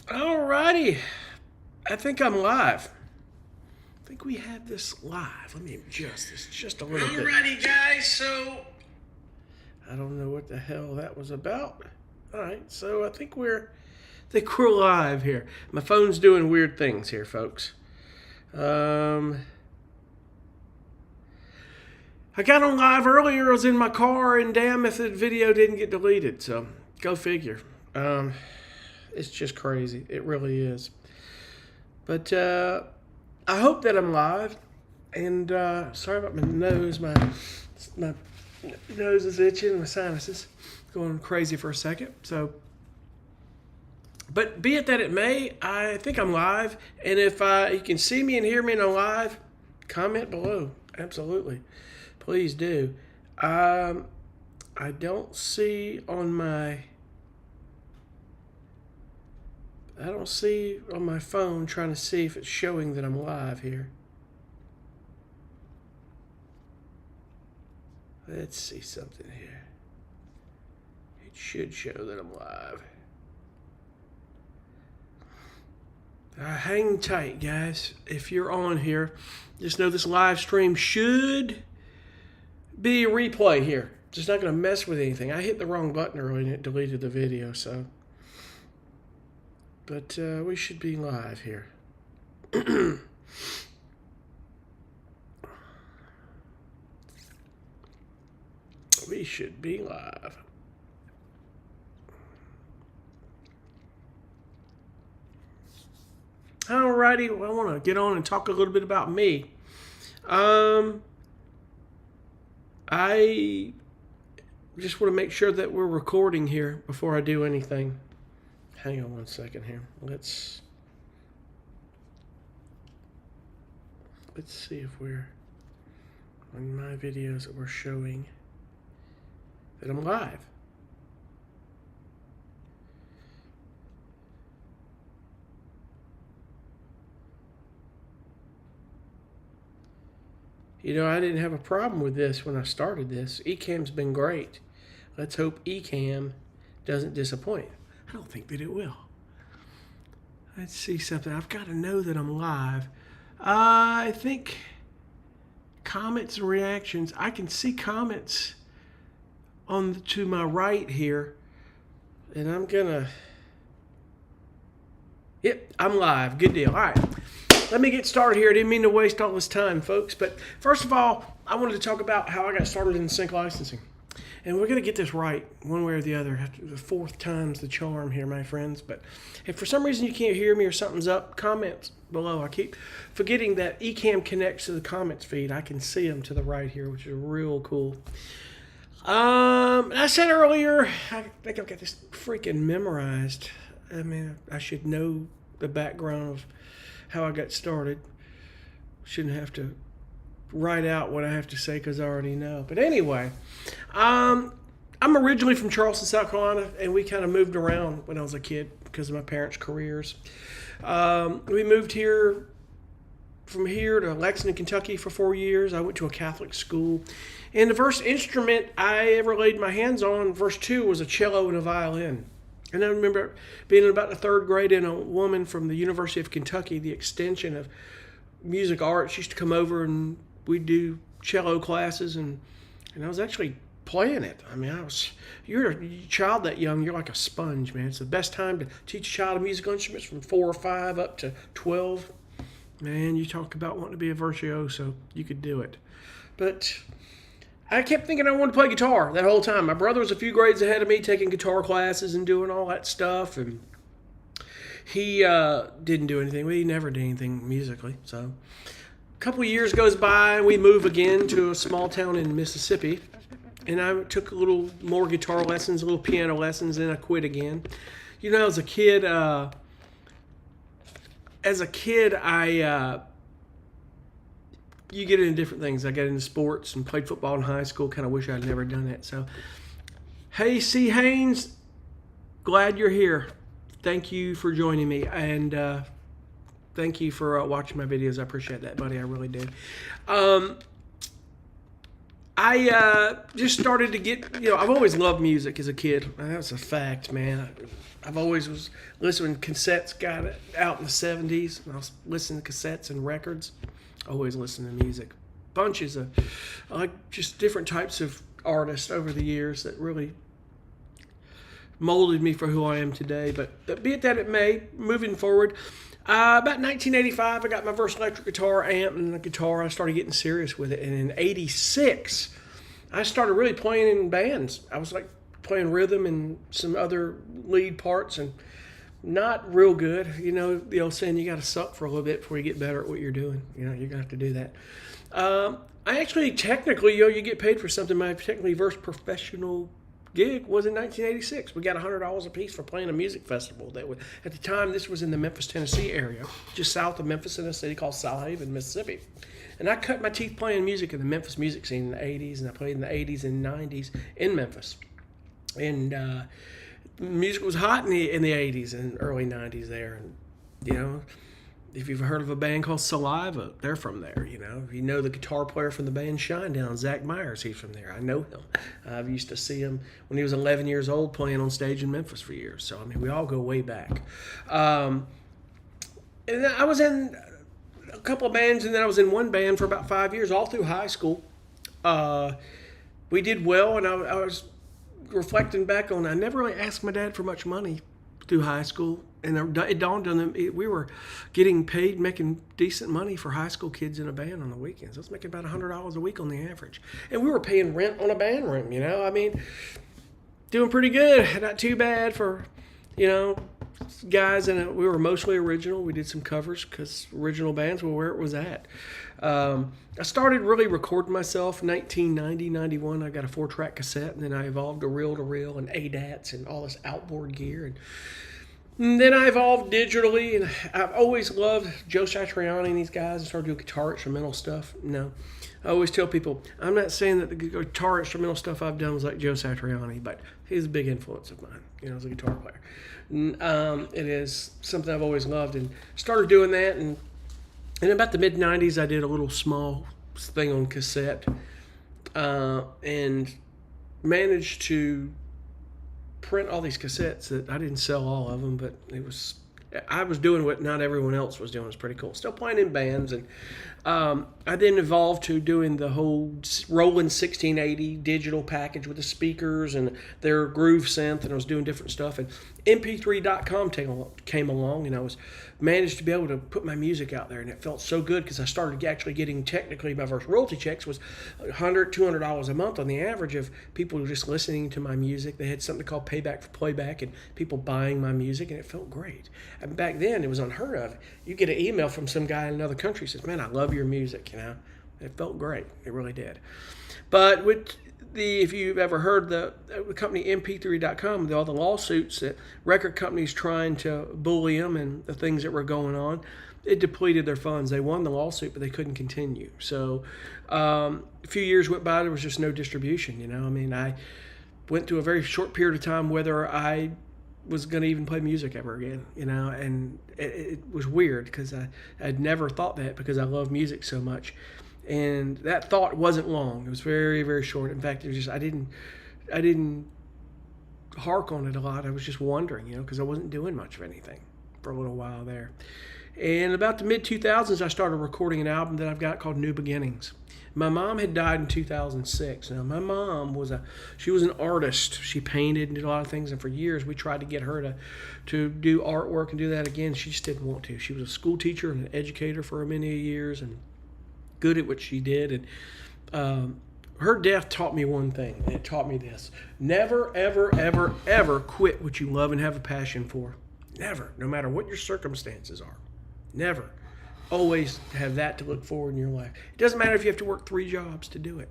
Alrighty. I think I'm live. I think we have this live. Let me adjust this just a little bit. Alrighty, guys, so I don't know what the hell that was about. Alright, so I think we're live here. My phone's doing weird things here, folks. I got on live earlier. I was in my car, and damn if the video didn't get deleted. So go figure. It's just crazy. It really is. But I hope that I'm live. And sorry about my nose. My nose is itching. My sinuses going crazy for a second. So, but be it that it may, I think I'm live. And if you can see me and hear me and I'm live, comment below. Absolutely. Please do. I don't see on my phone trying to see if it's showing that I'm live here. Let's see something here. It should show that I'm live. Hang tight, guys. If you're on here, just know this live stream should be a replay here. Just not going to mess with anything. I hit the wrong button earlier and it deleted the video, so. But we should be live here. We should be live. Alrighty, well, I want to get on and talk a little bit about me. I just want to make sure that we're recording here before I do anything. Hang on one second here. Let's see if we're on my videos that we're showing that I'm live. You know, I didn't have a problem with this when I started this. Ecamm's been great. Let's hope Ecamm doesn't disappoint. I don't think that it will. Let's see something. I've got to know that I'm live. I think comments and reactions. I can see comments to my right here. And I'm going to... Yep, I'm live. Good deal. All right. Let me get started here. I didn't mean to waste all this time, folks. But first of all, I wanted to talk about how I got started in sync licensing. And we're going to get this right one way or the other. The fourth time's the charm here, my friends. But if for some reason you can't hear me or something's up, comments below. I keep forgetting that Ecamm connects to the comments feed. I can see them to the right here, which is real cool. I said earlier, I think I've got this freaking memorized. I mean, I should know the background of how I got started. Shouldn't have to write out what I have to say because I already know. But anyway, I'm originally from Charleston, South Carolina, and we kind of moved around when I was a kid because of my parents' careers. We moved from here to Lexington, Kentucky for 4 years. I went to a Catholic school. And the first instrument I ever laid my hands on, verse 2, was a cello and a violin. And I remember being in about the third grade, and a woman from the University of Kentucky, the extension of music arts, used to come over and we'd do cello classes, and I was actually playing it. I mean, you're a child that young, you're like a sponge, man. It's the best time to teach a child musical instruments from 4 or 5 up to 12. Man, you talk about wanting to be a virtuoso, you could do it. But I kept thinking I wanted to play guitar that whole time. My brother was a few grades ahead of me, taking guitar classes and doing all that stuff, and he didn't do anything. Well, he never did anything musically. So a couple of years goes by, we move again to a small town in Mississippi, and I took a little more guitar lessons, a little piano lessons, and I quit again. You know, as a kid, you get into different things. I got into sports and played football in high school. Kind of wish I'd never done that. So, hey, C. Haynes, glad you're here. Thank you for joining me, and thank you for watching my videos. I appreciate that, buddy. I really do. I just started to get, I've always loved music as a kid. That's a fact, man. I've always was listening to cassettes, got it out in the 70s. And I was listening to cassettes and records. Always listening to music. Bunches of, like just different types of artists over the years that really molded me for who I am today. But be it that it may, moving forward, about 1985, I got my first electric guitar amp and the guitar. I started getting serious with it. And in 86, I started really playing in bands. I was like playing rhythm and some other lead parts and not real good. The old saying, you got to suck for a little bit before you get better at what you're doing. You're going to have to do that. I actually technically, you get paid for something. My technically first professional gig was in 1986. We got $100 a piece for playing a music festival. At the time, this was in the Memphis, Tennessee area, just south of Memphis in a city called Salhaven, Mississippi. And I cut my teeth playing music in the Memphis music scene in the 80s, and I played in the 80s and 90s in Memphis. And music was hot in the 80s and early 90s there. And, if you've heard of a band called Saliva, they're from there, If you know the guitar player from the band Shinedown, Zach Myers, he's from there. I know him. I've used to see him when he was 11 years old playing on stage in Memphis for years. So, we all go way back. And I was in a couple of bands, and then I was in one band for about 5 years, all through high school. We did well, and I was reflecting back on, I never really asked my dad for much money through high school. And it dawned on them, we were getting paid, making decent money for high school kids in a band on the weekends. I was making about $100 a week on the average. And we were paying rent on a band room, doing pretty good. Not too bad for, guys. And we were mostly original. We did some covers because original bands were where it was at. I started really recording myself in 1990, 91. I got a 4-track cassette, and then I evolved to reel-to-reel and ADATs and all this outboard gear. And then I evolved digitally, and I've always loved Joe Satriani and these guys. I started doing guitar instrumental stuff. I always tell people, I'm not saying that the guitar instrumental stuff I've done was like Joe Satriani, but he's a big influence of mine, as a guitar player. It is something I've always loved, and started doing that. And in about the mid-90s, I did a little small thing on cassette and managed to print all these cassettes that I didn't sell all of them, but I was doing what not everyone else was doing. It was pretty cool. Still playing in bands, and I then evolved to doing the whole Roland 1680 digital package with the speakers and their groove synth, and I was doing different stuff. And MP3.com came along, and I was managed to be able to put my music out there, and it felt so good because I started actually getting, technically, my first royalty checks was $100, $200 a month on the average of people just listening to my music. They had something called Payback for Playback, and people buying my music, and it felt great. And back then, it was unheard of. You get an email from some guy in another country who says, "Man, I love your music," It felt great. It really did. But if you've ever heard the company MP3.com, with all the lawsuits that record companies trying to bully them and the things that were going on, it depleted their funds. They won the lawsuit, but they couldn't continue. So a few years went by, there was just no distribution. I went through a very short period of time whether I was going to even play music ever again, and it was weird because I'd never thought that because I love music so much. And that thought wasn't long. It was very, very short. In fact, it was just I didn't hark on it a lot. I was just wondering, because I wasn't doing much of anything for a little while there. And about the mid-2000s, I started recording an album that I've got called New Beginnings. My mom had died in 2006. Now, my mom she was an artist. She painted and did a lot of things, and for years we tried to get her to do artwork and do that again. She just didn't want to. She was a school teacher and an educator for many years, and good at what she did. And her death taught me one thing, and it taught me this: never, ever, ever, ever quit what you love and have a passion for. Never, no matter what your circumstances are. Never. Always have that to look forward in your life. It doesn't matter if you have to work 3 jobs to do it.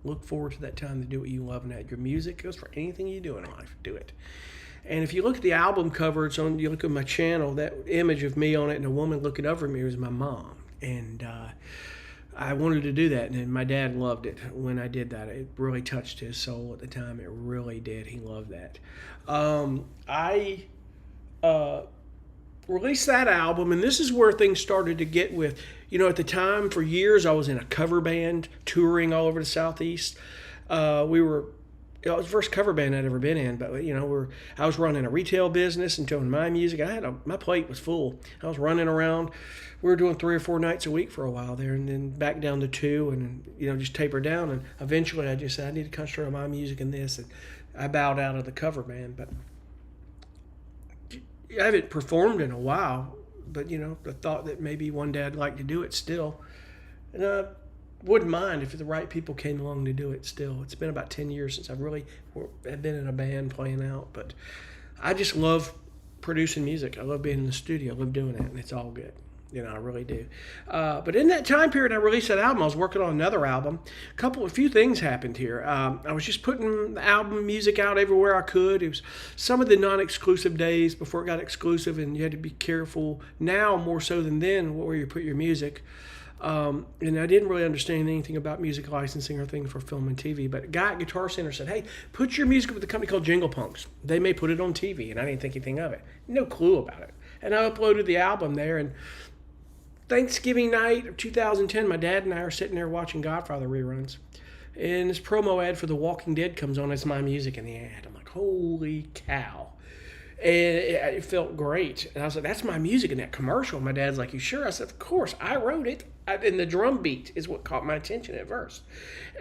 Look forward to that time to do what you love, and that your music goes for anything you do in life. Do it. And if you look at the album cover, you look at my channel, that image of me on it and a woman looking over me was my mom. And I wanted to do that, and my dad loved it when I did that. It really touched his soul at the time. It really did. He loved that. I released that album, and this is where things started to get with, at the time, for years, I was in a cover band touring all over the Southeast. We were, it was the first cover band I'd ever been in, but, I was running a retail business and doing my music. My plate was full. I was running around. We were doing 3 or 4 nights a week for a while there, and then back down to 2, and, just tapered down. And eventually I just said, I need to concentrate on my music and this, and I bowed out of the cover band. But I haven't performed in a while, but the thought that maybe one day I'd like to do it still, and I wouldn't mind if the right people came along to do it still. It's been about 10 years since I've really have been in a band playing out, but I just love producing music. I love being in the studio. I love doing it, and it's all good. I really do. But in that time period, I released that album. I was working on another album. A few things happened here. I was just putting the album music out everywhere I could. It was some of the non-exclusive days before it got exclusive, and you had to be careful now more so than then where you put your music. And I didn't really understand anything about music licensing or things for film and TV, but a guy at Guitar Center said, hey, put your music with a company called Jingle Punks. They may put it on TV, and I didn't think anything of it. No clue about it. And I uploaded the album there, and Thanksgiving night of 2010, my dad and I are sitting there watching Godfather reruns. And this promo ad for The Walking Dead comes on. It's my music in the ad. I'm like, holy cow. And it felt great. And I was like, that's my music in that commercial. My dad's like, you sure? I said, of course. I wrote it. And the drum beat is what caught my attention at first.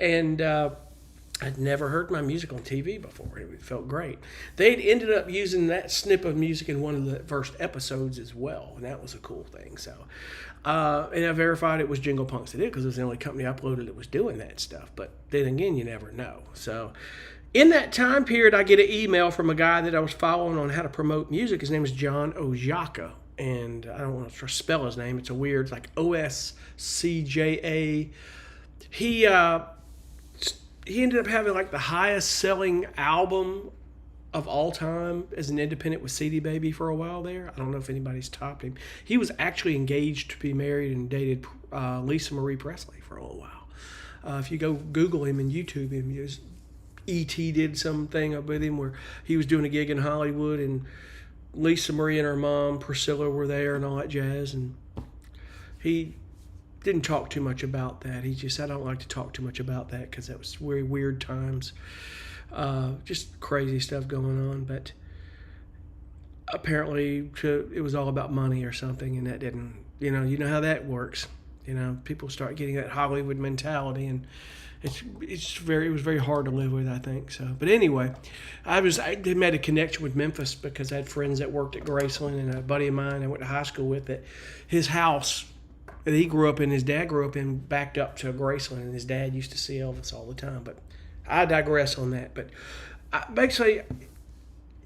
And I'd never heard my music on TV before. It felt great. They'd ended up using that snip of music in one of the first episodes as well, and that was a cool thing. So, and I verified it was Jingle Punks that did, because it was the only company I uploaded that was doing that stuff. But then again, you never know. So, in that time period, I get an email from a guy that I was following on how to promote music. His name is John Ojaka, and I don't want to spell his name. It's it's like OSCJA. He ended up having like the highest selling album of all time as an independent with CD Baby for a while there. I don't know if anybody's topped him. He was actually engaged to be married and dated Lisa Marie Presley for a little while. If you go Google him and YouTube him, E.T. did something with him where he was doing a gig in Hollywood, and Lisa Marie and her mom, Priscilla, were there and all that jazz. And he didn't talk too much about that. He just said, I don't like to talk too much about that because that was very weird times. Just crazy stuff going on. But apparently it was all about money or something, and that didn't, you know how that works. People start getting that Hollywood mentality, and it was very hard to live with, I think. So, but anyway, I made a connection with Memphis because I had friends that worked at Graceland, and a buddy of mine I went to high school with, that his house that he grew up in, his dad grew up in, backed up to Graceland, and his dad used to see Elvis all the time. But I digress on that. But basically,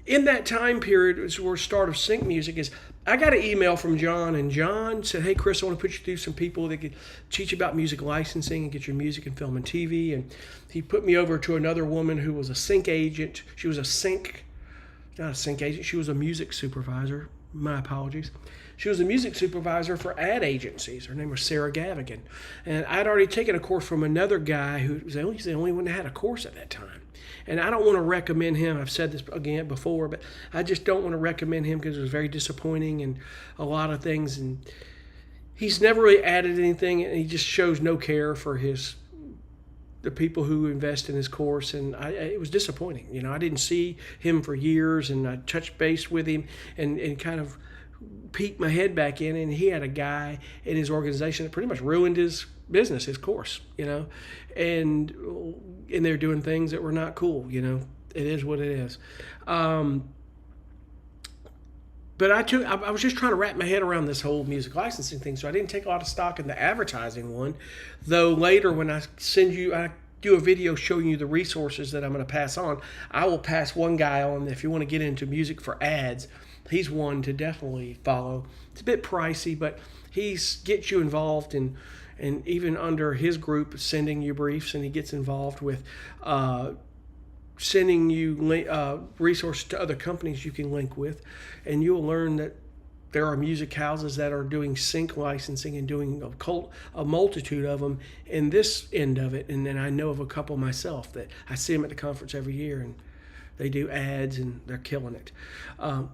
in that time period, was where the start of sync music is. I got an email from John, and John said, hey, Chris, I want to put you through some people that could teach you about music licensing and get your music in film and TV. And he put me over to another woman who was a sync agent. She was not a sync agent, she was a music supervisor. My apologies. She was a music supervisor for ad agencies. Her name was Sarah Gavigan. And I'd already taken a course from another guy he's the only one that had a course at that time. And I don't want to recommend him. I've said this again before, but I just don't want to recommend him because it was very disappointing and a lot of things. And he's never really added anything, and he just shows no care for the people who invest in his course, and it was disappointing. I didn't see him for years, and I touched base with him and kind of peeked my head back in, and he had a guy in his organization that pretty much ruined his business, his course, and they're doing things that were not cool. It is what it is. But I was just trying to wrap my head around this whole music licensing thing, so I didn't take a lot of stock in the advertising one. Though later, when I do a video showing you the resources that I'm going to pass on, I will pass one guy on. If you want to get into music for ads, he's one to definitely follow. It's a bit pricey, but he gets you involved and even under his group, sending you briefs, and he gets involved with sending you resources to other companies you can link with, and you'll learn that there are music houses that are doing sync licensing and doing a multitude of them in this end of it. And then I know of a couple myself that I see them at the conference every year, and They do ads and they're killing it.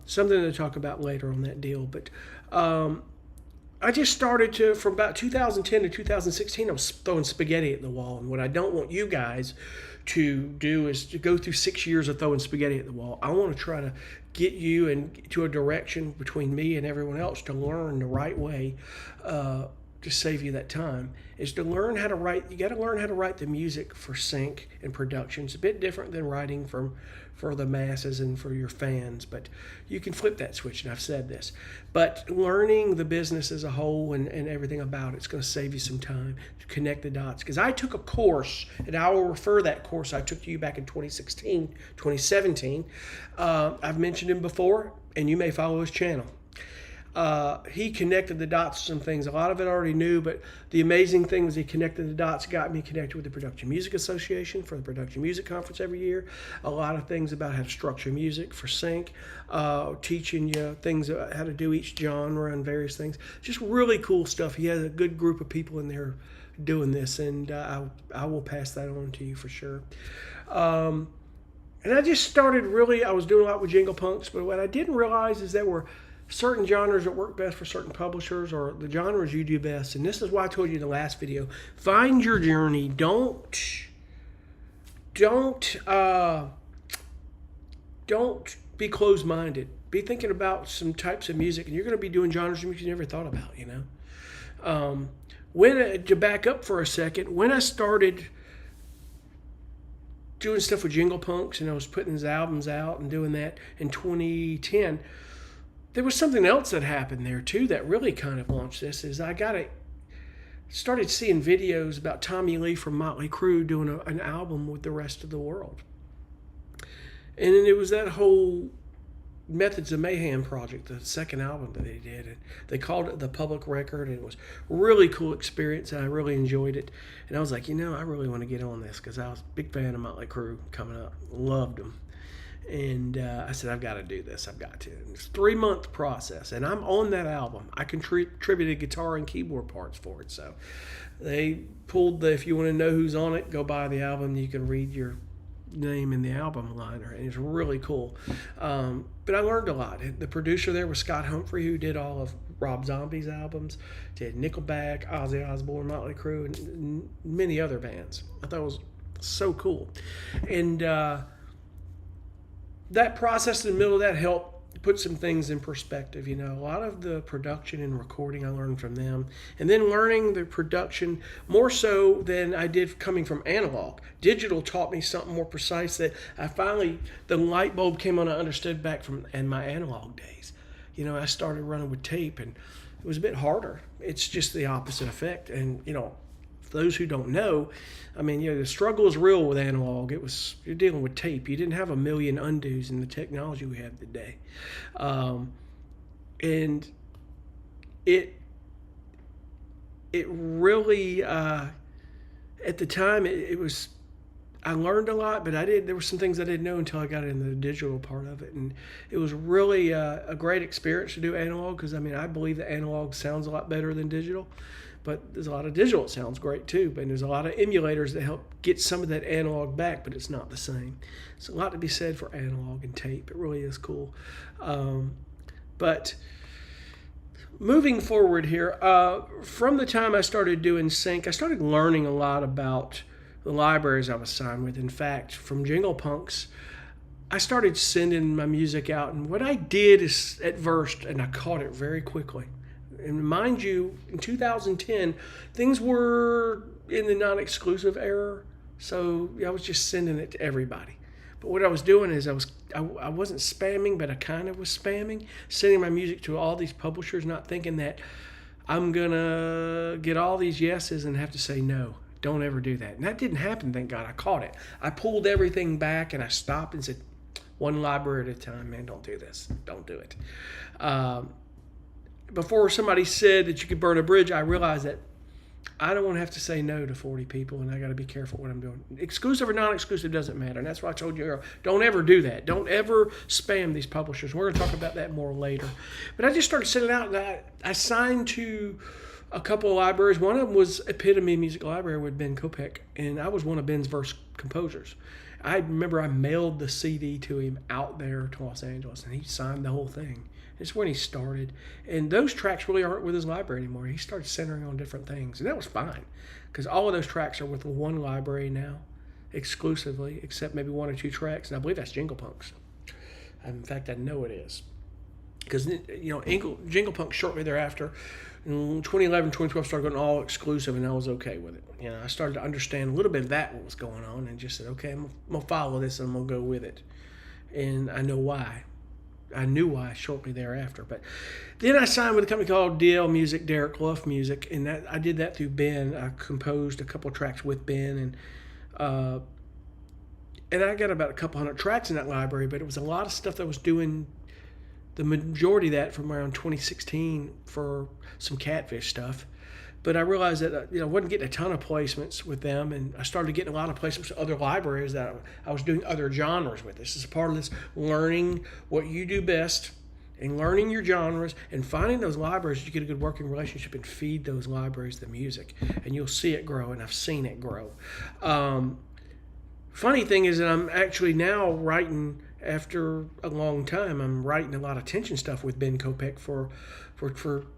Something to talk about later on that deal. But I just started to, from about 2010 to 2016, I was throwing spaghetti at the wall. And what I don't want you guys to do is to go through 6 years of throwing spaghetti at the wall. I want to try to get you into a direction between me and everyone else to learn the right way to save you that time, is to learn how to write. You got to learn how to write the music for sync and production. It's a bit different than writing for the masses and for your fans, but you can flip that switch, and I've said this. But learning the business as a whole and everything about it's going to save you some time to connect the dots. Because I took a course, and I will refer that course I took to you back in 2016, 2017. I've mentioned him before, and you may follow his channel. He connected the dots to some things. A lot of it I already knew, but the amazing thing was he connected the dots, got me connected with the Production Music Association for the Production Music Conference every year. A lot of things about how to structure music for sync, teaching you things about how to do each genre and various things. Just really cool stuff. He has a good group of people in there doing this, and I will pass that on to you for sure. And I just started I was doing a lot with Jingle Punks, but what I didn't realize is there were certain genres that work best for certain publishers, or the genres you do best. And this is why I told you in the last video, find your journey. Don't be closed-minded. Be thinking about some types of music, and you're going to be doing genres of music you never thought about, to back up for a second, when I started doing stuff with Jingle Punks, and I was putting his albums out and doing that in 2010, there was something else that happened there too that really kind of launched this. Is I started seeing videos about Tommy Lee from Motley Crue doing an album with the rest of the world, and then it was that whole Methods of Mayhem project, the second album that they did, and they called it The Public Record, and it was a really cool experience, and I really enjoyed it. And I was like, I really want to get on this, because I was a big fan of Motley Crue coming up, loved them. And I said, I've got to do this. I've got to. And it's a 3-month process, and I'm on that album. I contributed guitar and keyboard parts for it. So they pulled if you want to know who's on it, go buy the album. You can read your name in the album liner, and it's really cool. But I learned a lot. The producer there was Scott Humphrey, who did all of Rob Zombie's albums, did Nickelback, Ozzy Osbourne, Motley Crue, and many other bands. I thought it was so cool. And that process in the middle of that helped put some things in perspective. A lot of the production and recording I learned from them, and then learning the production more so than I did coming from analog. Digital taught me something more precise that the light bulb came on. I understood back in my analog days. I started running with tape, and it was a bit harder. It's just the opposite effect. And for those who don't know, the struggle is real with analog. You're dealing with tape. You didn't have a million undos in the technology we have today. And it really, at the time, it was, I learned a lot, but there were some things I didn't know until I got into the digital part of it. And it was really a great experience to do analog, because, I believe that analog sounds a lot better than digital. But there's a lot of digital that sounds great too. But there's a lot of emulators that help get some of that analog back, but it's not the same. There's a lot to be said for analog and tape. It really is cool. But moving forward here, from the time I started doing sync, I started learning a lot about the libraries I was signed with. In fact, from Jingle Punks, I started sending my music out. And what I did is, at first, and I caught it very quickly, and mind you, in 2010, things were in the non-exclusive era, so I was just sending it to everybody. But what I was doing is I wasn't spamming, but I kind of was spamming, sending my music to all these publishers, not thinking that I'm going to get all these yeses and have to say no. Don't ever do that. And that didn't happen, thank God. I caught it. I pulled everything back, and I stopped and said, one library at a time, man, don't do this. Don't do it. Before somebody said that you could burn a bridge, I realized that I don't want to have to say no to 40 people, and I got to be careful what I'm doing. Exclusive or non-exclusive doesn't matter, and that's why I told you earlier, don't ever do that. Don't ever spam these publishers. We're going to talk about that more later. But I just started sending out, and I signed to a couple of libraries. One of them was Epitome Music Library with Ben Kopech, and I was one of Ben's verse composers. I remember I mailed the CD to him out there to Los Angeles, and he signed the whole thing. It's when he started. And those tracks really aren't with his library anymore. He started centering on different things, and that was fine, because all of those tracks are with one library now, exclusively, except maybe one or two tracks, and I believe that's Jingle Punks. In fact, I know it is. Because, Jingle Punk shortly thereafter, in 2011, 2012, started going all exclusive, and I was okay with it. I started to understand a little bit of that, what was going on, and just said, okay, I'm going to follow this, and I'm going to go with it. And I know why. I knew why shortly thereafter. But then I signed with a company called DL Music, Derek Luff Music, and I did that through Ben. I composed a couple tracks with Ben, and I got about a couple hundred tracks in that library, but it was a lot of stuff that I was doing, the majority of that from around 2016 for some Catfish stuff. But I realized that I wasn't getting a ton of placements with them, and I started getting a lot of placements with other libraries that I was doing other genres with. This is part of this learning what you do best and learning your genres and finding those libraries you get a good working relationship and feed those libraries the music, and you'll see it grow, and I've seen it grow. Funny thing is that I'm actually now writing, after a long time, I'm writing a lot of tension stuff with Ben Kopech for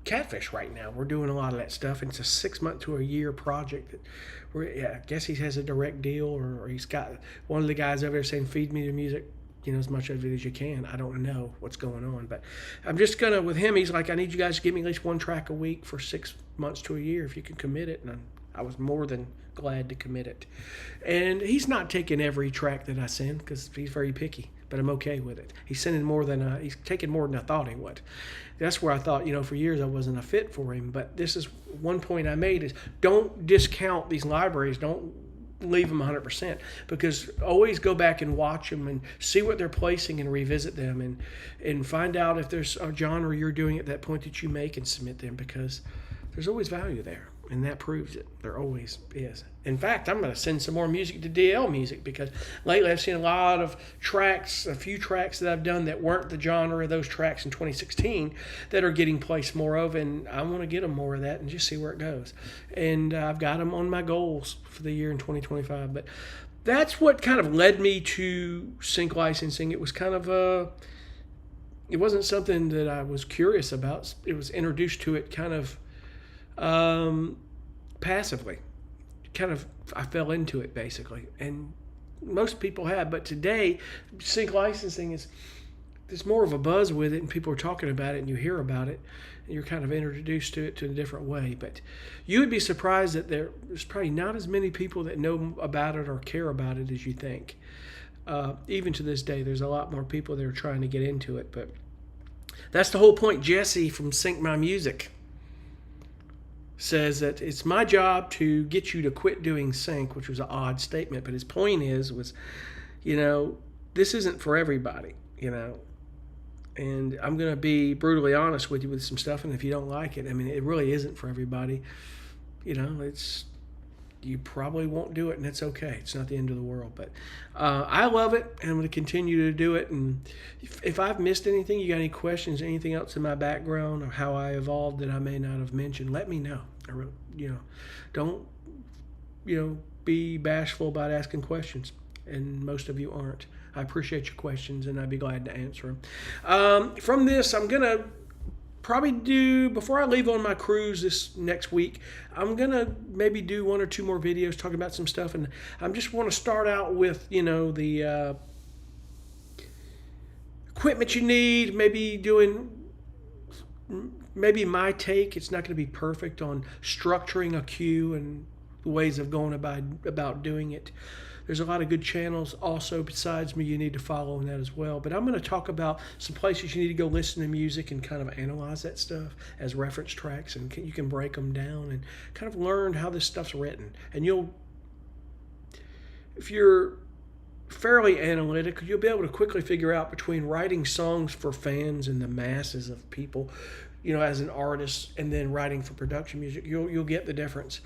Catfish right now. We're doing a lot of that stuff, and it's a 6 month to a year project. I guess he has a direct deal, or he's got one of the guys over there saying, feed me the music, as much of it as you can. I don't know what's going on, but I'm just gonna, with him, he's like, I need you guys to give me at least one track a week for 6 months to a year if you can commit it. And I was more than glad to commit it. And he's not taking every track that I send, because he's very picky, but I'm okay with it. He's taking more than I thought he would. That's where I thought, for years I wasn't a fit for him. But this is one point I made, is don't discount these libraries. Don't leave them 100%, because always go back and watch them and see what they're placing and revisit them, and find out if there's a genre you're doing at that point that you make and submit them, because there's always value there. And that proves it. There always is. In fact, I'm going to send some more music to DL Music, because lately I've seen a lot of tracks, a few tracks that I've done that weren't the genre of those tracks in 2016 that are getting placed more of, and I want to get them more of that and just see where it goes. And I've got them on my goals for the year in 2025. But that's what kind of led me to sync licensing. It was kind of it wasn't something that I was curious about. It was introduced to it kind of passively. I fell into it basically, and most people have. But today, sync licensing there's more of a buzz with it, and people are talking about it, and you hear about it, and you're kind of introduced to it to a different way. But you would be surprised that there's probably not as many people that know about it or care about it as you think. Even to this day, there's a lot more people that are trying to get into it. But that's the whole point. Jesse from Sync My Music says that it's my job to get you to quit doing sync, which was an odd statement, but his point was, this isn't for everybody, and I'm going to be brutally honest with you with some stuff, and if you don't like it, it really isn't for everybody. You probably won't do it, and it's okay. It's not the end of the world, but I love it, and I'm going to continue to do it. And if I've missed anything, you got any questions, anything else in my background or how I evolved that I may not have mentioned, let me know. Don't be bashful about asking questions, and most of you aren't. I appreciate your questions, and I'd be glad to answer them. From this, I'm going to probably do, before I leave on my cruise this next week, I'm going to maybe do one or two more videos talking about some stuff. And I just want to start out with, the equipment you need, maybe my take. It's not going to be perfect on structuring a cue and ways of going about doing it. There's a lot of good channels also besides me you need to follow on that as well. But I'm going to talk about some places you need to go listen to music and kind of analyze that stuff as reference tracks, and you can break them down and kind of learn how this stuff's written. And if you're fairly analytic, you'll be able to quickly figure out between writing songs for fans and the masses of people, as an artist, and then writing for production music. You'll get the difference.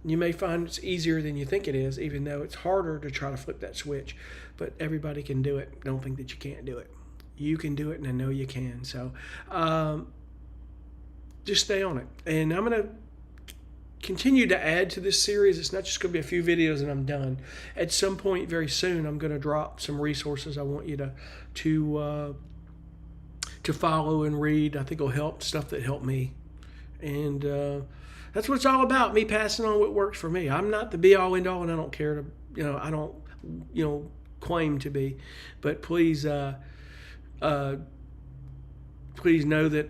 You may find it's easier than you think it is, even though it's harder to try to flip that switch. But everybody can do it. Don't think that you can't do it. You can do it, and I know you can. So just stay on it. And I'm going to continue to add to this series. It's not just going to be a few videos and I'm done. At some point very soon, I'm going to drop some resources I want you to follow and read. I think it'll help, stuff that helped me. And that's what it's all about, me passing on what works for me. I'm not the be-all, end-all, and I don't care to, I don't, claim to be. But please, please know that,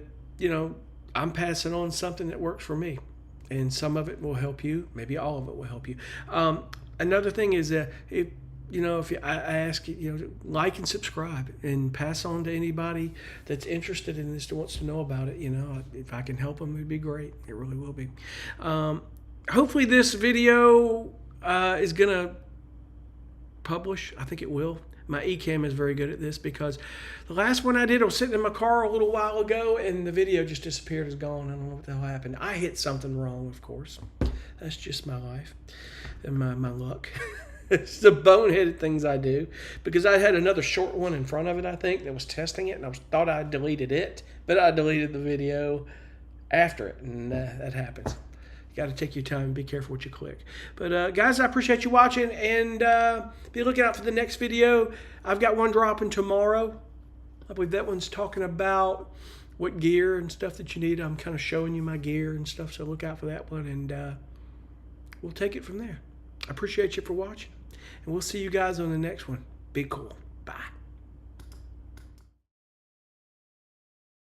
I'm passing on something that works for me. And some of it will help you. Maybe all of it will help you. Another thing is that if I ask you, like and subscribe and pass on to anybody that's interested in this, that wants to know about it. If I can help them, it'd be great. It really will be. Hopefully this video is going to publish. I think it will. My Ecamm is very good at this, because the last one I did, I was sitting in my car a little while ago and the video just disappeared, is gone. I don't know what the hell happened. I hit something wrong, of course. That's just my life and my luck. It's the boneheaded things I do, because I had another short one in front of it, I think, that was testing it, and I thought I deleted it, but I deleted the video after it, and that happens. You got to take your time and be careful what you click. But guys, I appreciate you watching, and be looking out for the next video. I've got one dropping tomorrow. I believe that one's talking about what gear and stuff that you need. I'm kind of showing you my gear and stuff, so look out for that one, and we'll take it from there. I appreciate you for watching, and we'll see you guys on the next one. Be cool.